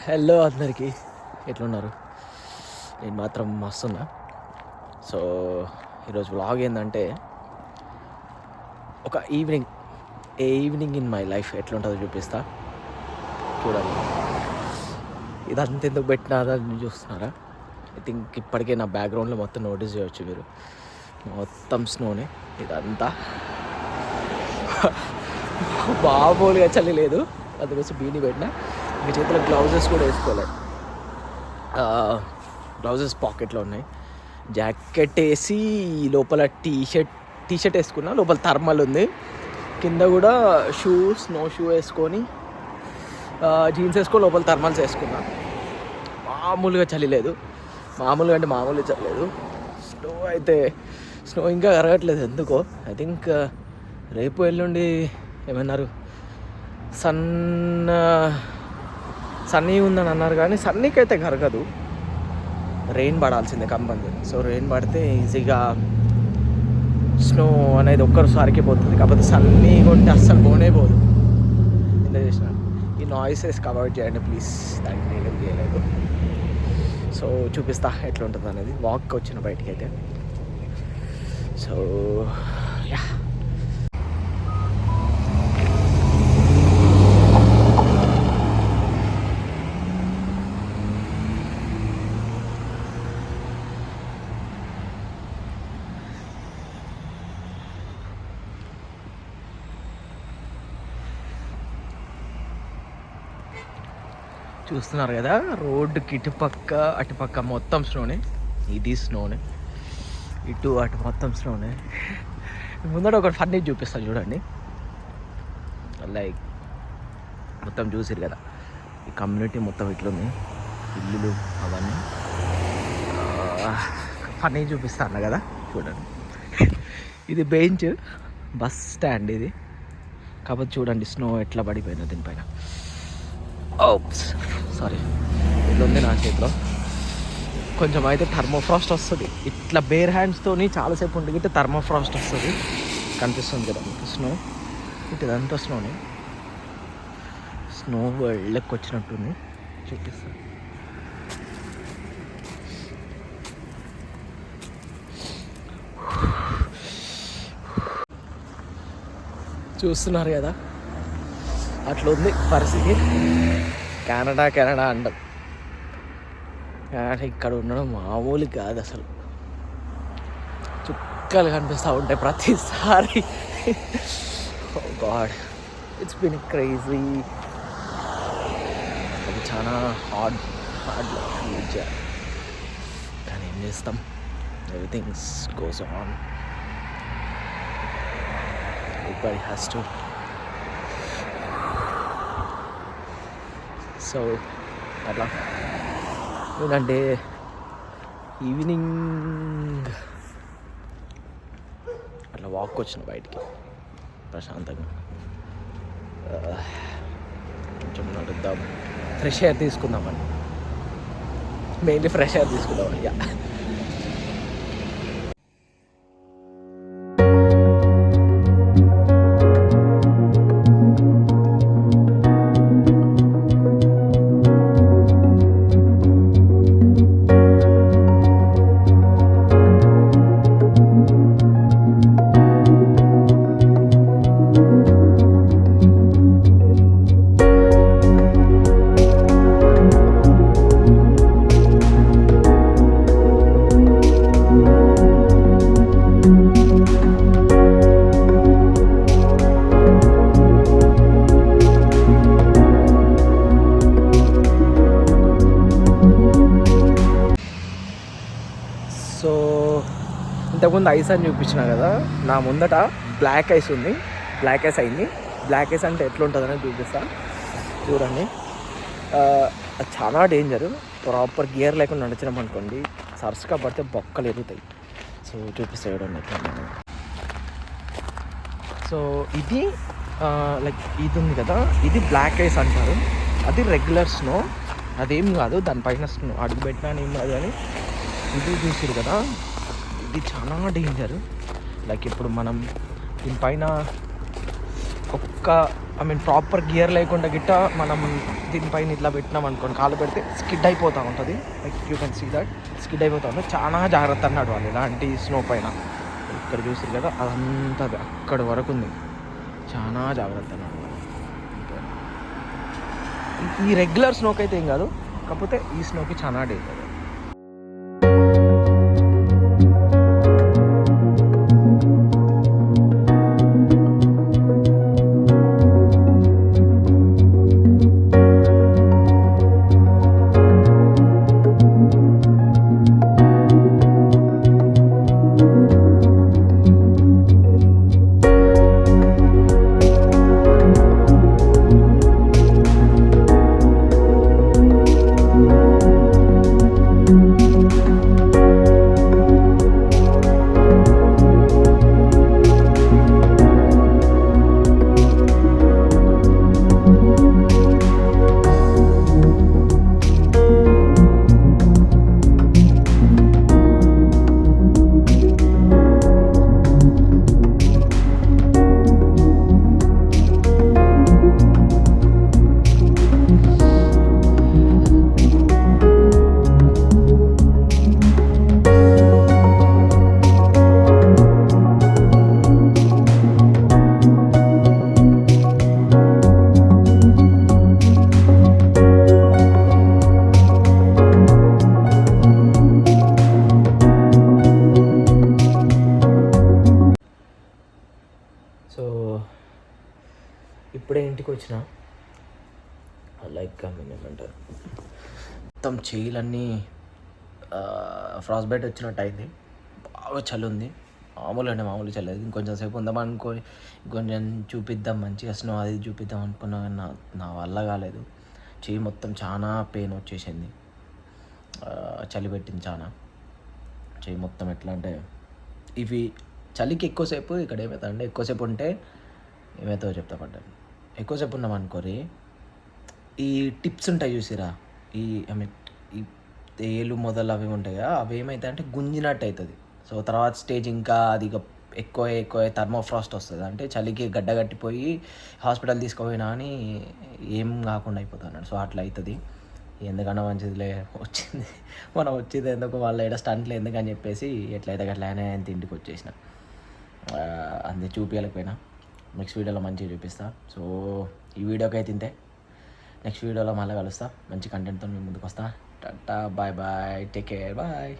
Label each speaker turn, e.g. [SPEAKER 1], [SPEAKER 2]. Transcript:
[SPEAKER 1] Hello అందరికీ, ఎట్లున్నారు? నేను మాత్రం మస్తున్నా. సో ఈరోజు వ్లాగ్ ఏంటంటే ఒక ఈవినింగ్ ఇన్ మై లైఫ్ ఎట్లుంటుందో చూపిస్తా. చూడండి, ఇదంతా ఎందుకు పెట్టినారని చూస్తున్నారా? ఐ థింక్ ఇప్పటికే నా బ్యాక్గ్రౌండ్లో మొత్తం నోటీస్ చేయవచ్చు మీరు. మొత్తం స్నోనే ఇదంతా. మామూలుగా చలి లేదు, అందుకోసం బీని పెట్టిన. మీ చేతిలో గ్లౌజెస్ కూడా వేసుకోలేదు. గ్లౌజెస్ పాకెట్లో ఉన్నాయి. జాకెట్ వేసి లోపల టీషర్ట్ వేసుకున్నా. లోపల థర్మల్ ఉంది. కింద కూడా స్నో షూ వేసుకొని జీన్స్ వేసుకొని లోపల థర్మల్స్ వేసుకున్నా. మామూలుగా చలి లేదు. మామూలుగా చలి లేదు. స్నో ఇంకా కరగట్లేదు ఎందుకో. ఐ థింక్ రేపు ఎల్లుండి ఏమన్నారు, సన్నీ ఉందని అన్నారు, కానీ సన్నీకి అయితే కరగదు. రెయిన్ పడాల్సిందే కంపల్సరీ. సో రెయిన్ పడితే ఈజీగా స్నో అనేది ఒక్కసారికి పోతుంది. కాకపోతే సన్నీ కొంటే అస్సలు పోదు. ఎంత చేసిన ఈ నాయిసెస్ అవాయిడ్ చేయండి ప్లీజ్. దానికి నేనేం చేయలేదు. సో చూపిస్తా ఎట్లా ఉంటుంది అనేది. వాక్ వచ్చిన బయటికి అయితే. సో యా, చూస్తున్నారు కదా, రోడ్డుకి ఇటుపక్క అటుపక్క మొత్తం స్నోనే. ఇది స్నోనే, ఇటు అటు మొత్తం స్నోనే. ముందర ఒక ఫన్నీ చూపిస్తాను చూడండి. లైక్ మొత్తం చూసిరు కదా, ఈ కమ్యూనిటీ మొత్తం ఇట్లుంది, ఇల్లులు అవన్నీ. ఫన్నీ చూపిస్తాను కదా, చూడండి. ఇది బెంచ్ బస్ స్టాండ్ ఇది. కాకపోతే చూడండి స్నో ఎట్లా పడిపోయిందో దీనిపైన. సారీ, ఇట్లా ఉంది నా చేతిలో. కొంచెం అయితే థర్మోఫ్రాస్ట్ వస్తుంది. ఇట్లా బేర్ హ్యాండ్స్తోని చాలాసేపు ఉండి ఇట్లా థర్మోఫ్రాస్ట్ వస్తుంది. కనిపిస్తుంది కదా మీకు స్నో. ఇదంతా స్నోనే. స్నో వెళ్ళకి వచ్చినట్టుంది. చూపిస్తాను. చూస్తున్నారు కదా, అట్లా ఉంది పరిస్థితి. కెనడా అంటాం. ఇక్కడ ఉండడం మామూలు కాదు అసలు. చుక్కలు కనిపిస్తూ ఉంటాయి ప్రతిసారి. ఓ గాడ్, ఇట్స్ బిన్ క్రేజీ. అది చాలా హార్డ్ ఫ్యూచర్. కానీ ఏం చేస్తాం, everything's goes on. Everybody has to. So అట్లా ఏంటంటే ఈవినింగ్ అట్లా వాక్ వచ్చిన బయటికి ప్రశాంతంగా. కొంచెం నడుద్దాం, ఫ్రెష్ ఎయిర్ తీసుకుందామని. మెయిన్లీ ఫ్రెష్ ఎయిర్ తీసుకుందామని. యా, ఇంతకుముందు ఐస్ అని చూపించిన కదా, నా ముందట బ్లాక్ ఐస్ ఉంది. బ్లాక్ ఐస్ అయింది. బ్లాక్ ఐస్ అంటే ఎట్లుంటుందని చూపిస్తా చూడండి. అది చాలా డేంజరు. ప్రాపర్ గేర్ లేకుండా నడిచినాం అనుకోండి, సర్స్గా పడితే బొక్కలు ఎరుగుతాయి. సో చూపిస్తా చూడండి ఎట్లా. సో ఇది లైక్ ఇది ఉంది కదా, ఇది బ్లాక్ ఐస్ అంటారు. అది రెగ్యులర్ స్నో, అదేం కాదు. దానిపైన స్నో అడుగు పెట్టినా ఏం కాదు. కానీ ఇది చూసిరు కదా, ఇది చాలా డేంజర్. లైక్ ఇప్పుడు మనం దీనిపైన ఒక్క ఐ మీన్ ప్రాపర్ గియర్ లేకుండా గిట్ట మనం దీనిపైన ఇట్లా పెట్టినాం అనుకోండి, కాలు పెడితే స్కిడ్ అయిపోతూ ఉంటుంది. Like you can see that skid అయిపోతూ ఉంటుంది. చాలా జాగ్రత్త అన్నాడు వాళ్ళు ఇలాంటి స్నో పైన. ఇక్కడ చూసారు కదా అదంతా అక్కడి వరకు ఉంది, చాలా జాగ్రత్త అన్నాడు వాళ్ళు. ఈ రెగ్యులర్ స్నోకి అయితే ఏం కాదు, కాకపోతే ఈ స్నోకి చాలా డేంజర్. సో ఇప్పుడే ఇంటికి వచ్చిన, లైక్ ఏమంటారు మొత్తం చేయిలన్నీ ఫ్రాస్ట్ బైట్ వచ్చినట్టు అయింది. బాగా చలి ఉంది, మామూలు చలి. ఇంకొంచెం సేపు ఉందామనుకొని ఇంకొంచెం చూపిద్దాం మంచిగా స్నో అది చూపిద్దాం అనుకున్నా, కానీ నా వల్ల కాలేదు. చెయ్యి మొత్తం చాలా పెయిన్ వచ్చేసింది, చలి పెట్టింది చాలా. చెయ్యి మొత్తం ఎట్లా అంటే ఇవి చలికి ఎక్కువసేపు ఇక్కడ ఏమవుతుందంటే, ఎక్కువసేపు ఉంటే ఏమవుతుందో చెప్తా పడ్డాను. ఎక్కువసేపు ఉన్నాం అనుకోరి, ఈ టిప్స్ ఉంటాయి చూసిరా, ఈ ఐ మీన్ ఈ ఏలు మొదలు అవి ఉంటాయి కదా, అవి ఏమవుతాయి అంటే గుంజినట్టు అవుతుంది. సో తర్వాత స్టేజ్ ఇంకా అది ఎక్కువ థర్మోఫ్రాస్ట్ వస్తుంది, అంటే చలికి గడ్డగట్టిపోయి హాస్పిటల్ తీసుకుపోయినా అని ఏం కాకుండా అయిపోతున్నాడు. సో అట్లా అవుతుంది. ఎందుకన్నా మంచిదిలే, మనం వచ్చింది ఎందుకు వాళ్ళ ఏడ స్టంట్లు ఎందుకని చెప్పేసి ఎట్లయితే అట్లా ఇంటికి వచ్చేసిన. అంతే చూపించలేకపోయినా, నెక్స్ట్ వీడియోలో మంచిగా చూపిస్తా. సో ఈ వీడియోకి అయితే ఇంతే, నెక్స్ట్ వీడియోలో మళ్ళీ కలుస్తా, మంచి కంటెంట్తో మీ ముందుకు వస్తా. Ta-ta, bye bye, take care, bye.